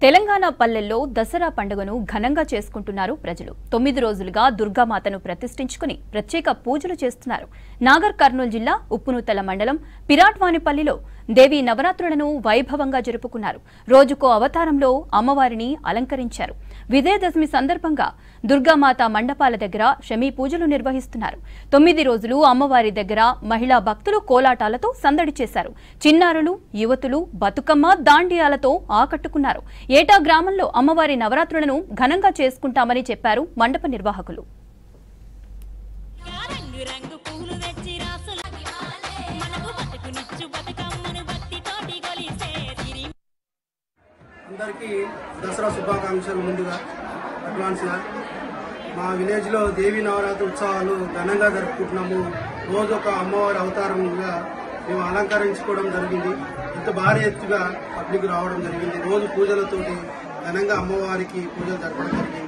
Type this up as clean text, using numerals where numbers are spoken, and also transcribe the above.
తెలంగాణ పల్లెల్లో దసరా పండుగను ఘనంగా చేసుకుంటున్నారు ప్రజలు. 9 రోజులుగా దుర్గామాతను ప్రతిష్ఠించుకుని ప్రత్యేక పూజలు చేస్తున్నారు. నాగర్ కర్నూలు జిల్లా ఉప్పునూతల మండలం పిరాట్వానిపల్లిలో దేవీ నవరాత్రులను వైభవంగా జరుపుకున్నారు. రోజుకో అవతారంలో అమ్మవారిని అలంకరించారు. విజయదశమి సందర్భంగా దుర్గామాత మండపాల దగ్గర శమీ పూజలు నిర్వహిస్తున్నారు. 9 రోజులు అమ్మవారి దగ్గర మహిళా భక్తులు కోలాటాలతో సందడి చేశారు. చిన్నారులు, యువతులు బతుకమ్మ దాండియాలతో ఆకట్టుకున్నారు. ఏటా గ్రామంలో అమ్మవారి నవరాత్రులను ఘనంగా చేసుకుంటామని చెప్పారు మండప నిర్వాహకులు. అందరికీ దసరా శుభాకాంక్షలు. ముందుగా అడ్వాన్స్గా మా విలేజ్లో దేవీ నవరాత్రి ఉత్సవాలు ఘనంగా జరుపుకుంటున్నాము. రోజు ఒక అమ్మవారి అవతారంగా మేము అలంకరించుకోవడం జరిగింది. ఇంత భారీ ఎత్తుగా పబ్లిక్ రావడం జరిగింది. రోజు పూజలతోటి ఘనంగా అమ్మవారికి పూజలు జరపడం జరిగింది.